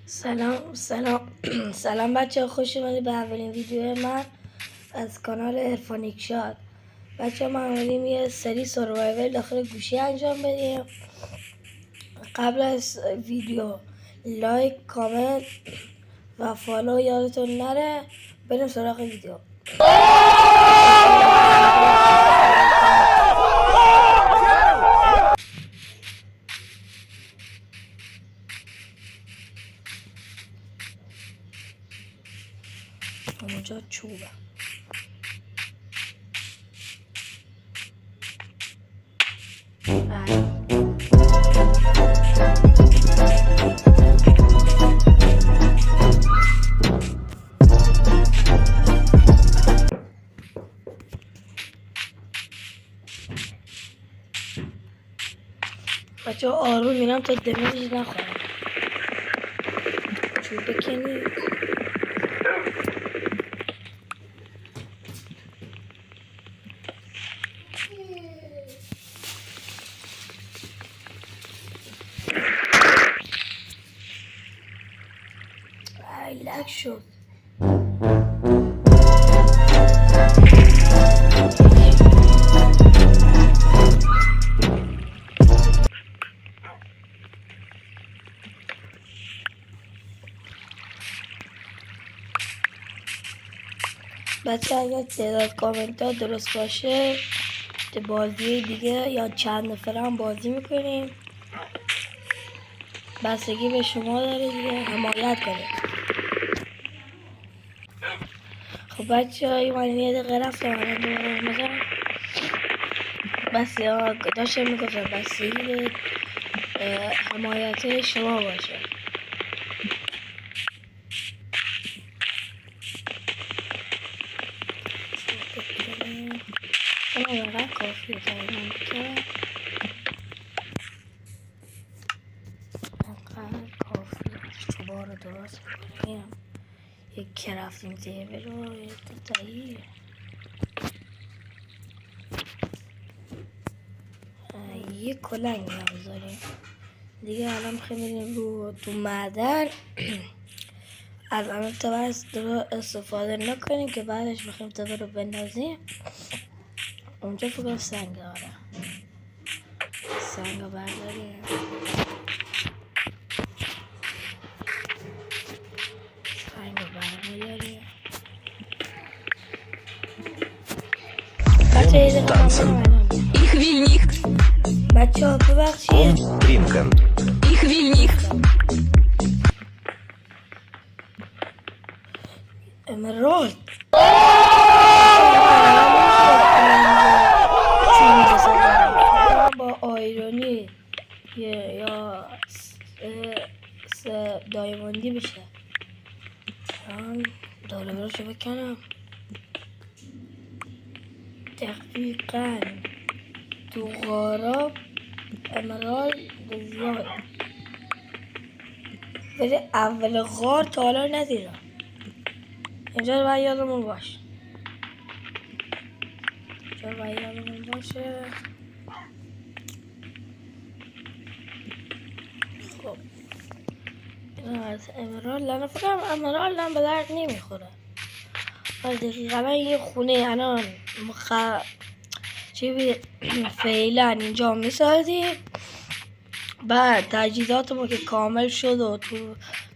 سلام بچه ها، خوش اومدید به اولین ویدیو من از کانال عرفانیک شاد. بچه ها، ما اومدیم یه سری سروایول داخل گوشی انجام بدیم. قبل از ویدیو لایک، کامنت و فالو یادتون نره. بریم سراغ ویدیو. اونجا چوبه. بچه ها آروم میرم تا دمیج نخورم. چوب بکنی. لک شد. بچه اگر تعداد کامنت ها درست باشه بازی دیگه یا چند نفره هم بازی میکنیم. بستگی به شما داره دیگه، حمایت کنید. خب بچه های من یه دقیقه رفتم دوباره اومدم. بس داشتم میگفتم بستگی به حمایت شما باشه. اونقدر کافیه تقریبا که اونقدر کافیه. چوبا رو درست میکنیم. یک کرفتیم تیبل رو یک تایی یک کلنگ نمیذاریم دیگه. الان خیلی رو تو معدن از الان تا استفاده نکنیم که بعدش بخیم تبه رو بندازیم. اونجا فکر سنگ داره. سنگ رو برداریم. سنگ رو برمیداریم. بچه یه دقیقه Ich will nicht. بچه ها ببخشید. Trinken. Ich will nicht. امرال با آیرونی یا دایموندی بشه. دالبراشو بکنم. دقیقا تو غارا امرال زیاد. ولی اول غار تا حالا ندیدم. اینجا باید یادمون باشه. خب این از امرال نه، فکرم امرال هم به درد نمیخوره. دقیقا یه خونه الان فعلا اینجا میسازیم. بعد تجهیزات ما که کامل شد و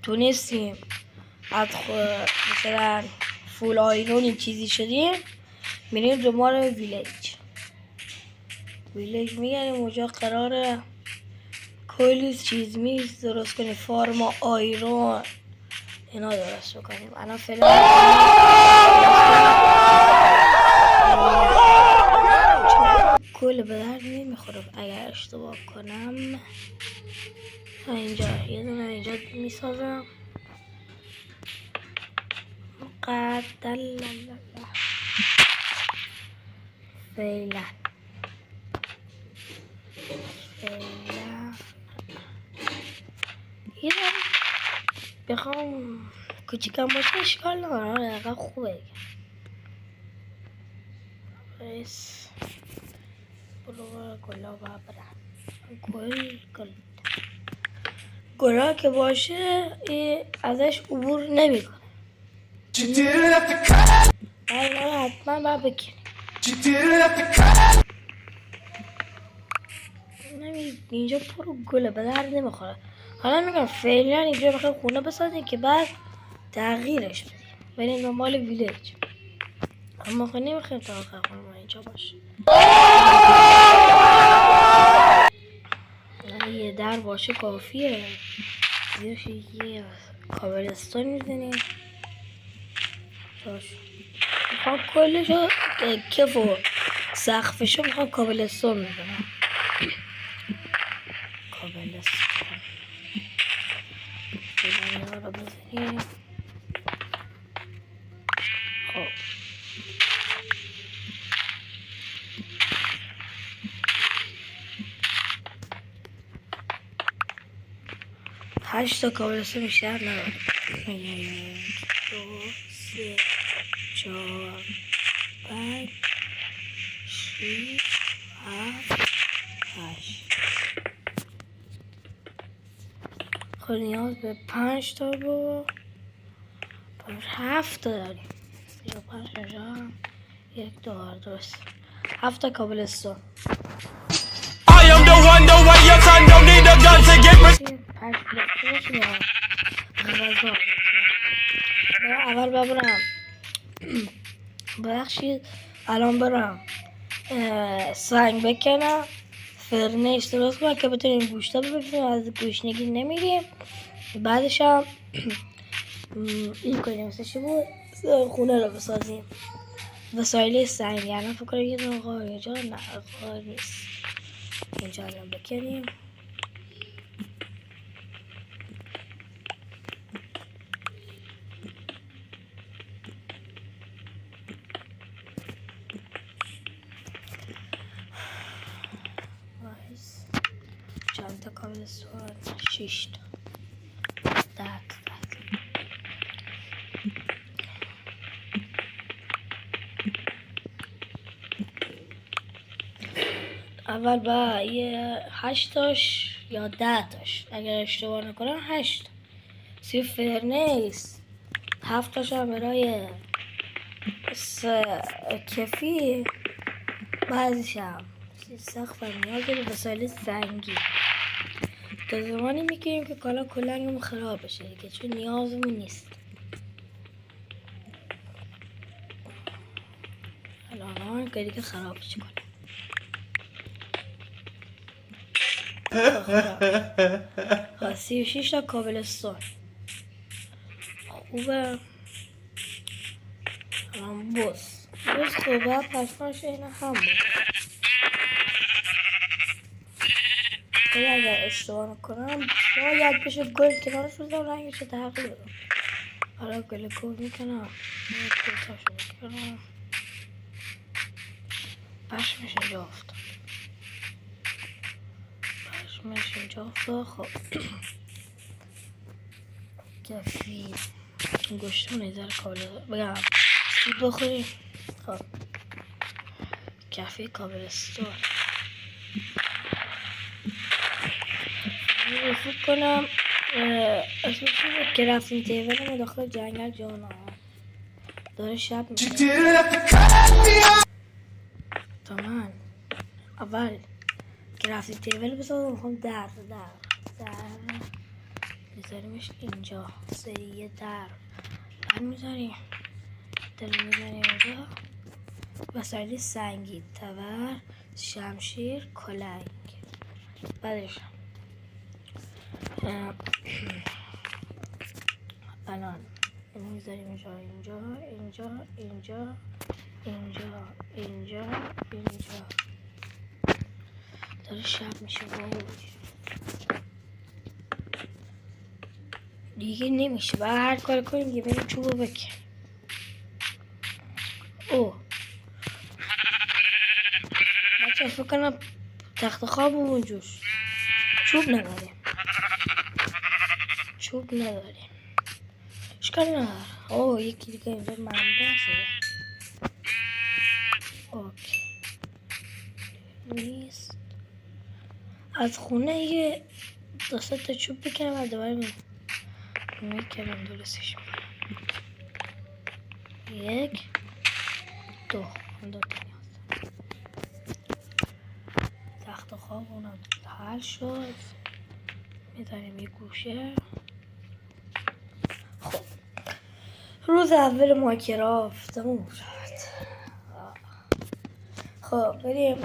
تونستیم از مثلا فول آیرونی چیزی شدیم، میریم دنبال ویلیج میگردیم. اونجا قراره کلی چیز میز درست کنیم. فارم آیرون اینا درست بکنیم. الان فعلا کل به درد نمیخوره اگر اشتباه کنم. اینجا یه دونه اینجا میسازم. قدل فعلا یه بخوام کوچیکم باشه اشکال نداره. دقیقا خوبه بس برو گلا برم. گناه که باشه ازش عبور نمیکنه. اینا حتما باید بکنی. اینجا پرو گله به درد نمیخوره. حالا میگم فعلا اینجا بخواه خونه بسازیم که بعد تغییرش بدیم بریم دنبال ویلیج. اما خب نمیخوایم تا آخر خونه ما اینجا باشه. یه در باشه کافیه. زیرش یه کابلستون میزنیم. میخوام کلشو کف و سقفشو میخوام کابلستون میزنم. کابلستون اینا رو بزنیم. خب 8 تا کابلستون بیشتر ندارم. 1 2 3 4 5 6 7 8. خب نیاز به 5 تا و 7 تا داریم. 35 اینجا 1 2 درست 7 تا کابلستون. I am the one, the way your son don't need a gun to get me. اول ببرم ببخشید الان برم سنگ بکنم فرنش درست کنم که بتونیم گوشتا ببینیم از گوشنگی نمیریم. بعدش هم این کنیم مثل چی بود خونه رو بسازیم وسایل سنگ. یعنی فکر کنم یه دونه غار اینجا نه غار نیست اینجا الان بکنیم. چند تا کابلستون 6 تا 10 تا. اول با یه 8 تاش یا 10 تاش اگر اشتباه نکنم 8 سی فرنیس 7 تاش هم برای کفی بعضیش هم سقف هم نیاز به وسایل سنگی. تا زمانی میگیریم که کالا کلنگمون خراب بشه دیگه چون نیازمون نیست. الان که دیگه خرابش کنیم. خب 36 تا کابلستون خوبه. بوس خوبه پسماش اینه هم بود. اگر اشتباه نکنم شاید بشه گل کنارش بزنم رنگش تغییر بدم. حالا گل گل میکنم گلتاشو میکنم پشمش اینجا افتاد. پشمش اینجا افتاد. خب کفی گوشتمون یه ذره کابل بگم سیب بخوریم. خب کفی کابلستون فکر کنم اسمش بود که رفتیم تیبل داخل جنگل جانا داره شب میشه. تا من اول که رفتیم تیبل بسازم میخوام در میذاریمش اینجا سریع در بعد میذاریم اینجا وسایل سنگی تبر شمشیر کلنگ. بعدش الان اینو میذاریم اینجا داره شب میشه دیگه نمیشه باید هر کار کنیم دیگه بریم چوبو بکنیم. بچه فکر کنم تخت خواب اونجوش چوب نداریم اشکال نداره. یکی دیگه اینجا منده شده. اوکی نیست. از خونه دو تا چوب بکنم و دوباره میکنم درستش میکنم. 1 2 دو تا نیاز. تخت خواب اونم حل شد. میذاریم یه گوشه. خب روز اول ماینکرافت تموم شد. خب بریم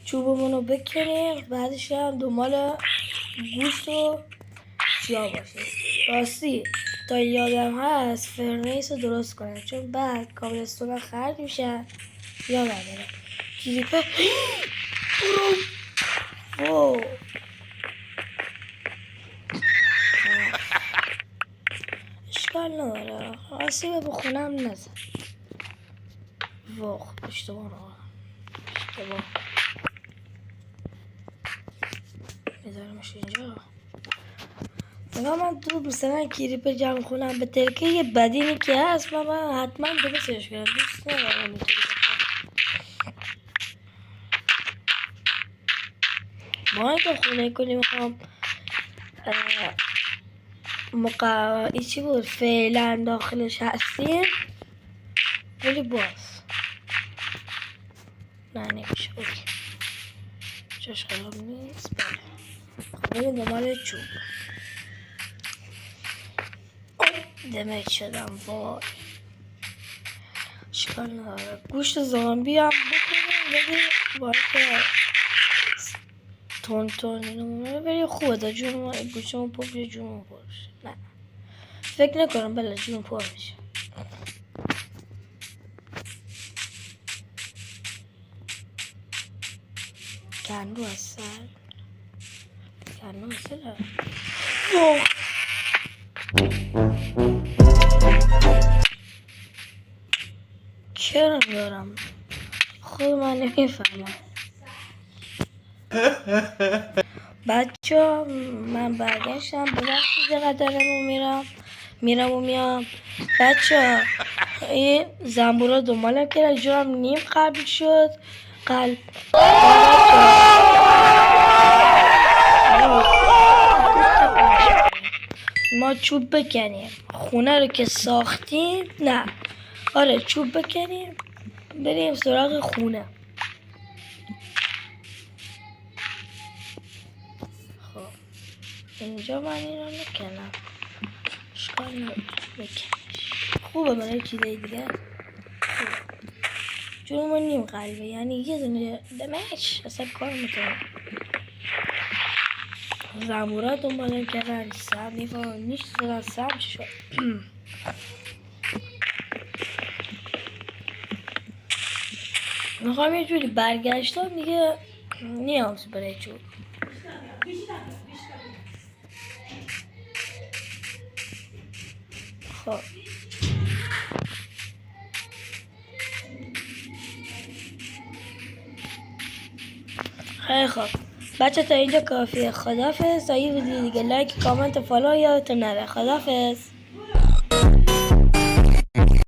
چوبمون رو بکنیم. بعدش هم دنبال گوشت و چیا باشه. راستی تا یادم هست فرنیس رو درست کنم چون بعد کابلستون ها خرد میشن. یادم داره کلیپه برو اشکال نداره. آسیب به خونم نزد. واخ اشتباه میذارمش اینجا. نگاه من تو مثلا کلیپ جمع کنم به ترکه یه بدینی که هست من حتما درستش کنم. دوست ندارم ما اینکه خونه کنیم میخوام چی بود فعلا داخلش هستیم ولی باز نه نمیشه. اوکی جاش خراب نیست. بله خب بریم دنبال چوب. دمت شدم وای اشکال نداره. گوشت زامبی هم بکنیم ولی باید تون اینو ولی خوبه دا جون گوشتمون پر بشه جونمون پر بشه. نه فکر نکنم بله جون پر بشه. گندو هستن گندو هستن چرا دارم خود من نمیفهمم. بچه من برگشتم ببخشید قدرمو میرم و میام. بچه این زنبورا دنبالم کرد جورم نیم قلب شد. قلب ما چوب بکنیم خونه رو که ساختیم. نه آره چوب بکنیم بریم سراغ خونه. خب اینجا من این رو نکنم اشکال نداره بکنش. خوبه برای چیزای دیگه خوبه. جونمون نیم قلبه یعنی یه دونه دمش اصلا کار میکنه. زنبورا دنبالم کردن سب میفهمم نیست دادن سب شد. میخوام یه جوری برگشتم دیگه نیاز برای چوب. خب خیلی خوب بچه تا اینجا کافیه. خداحافظ. تا یه ویدیو دیگه لایک کامنت و فالو یادتون نره. خداحافظ.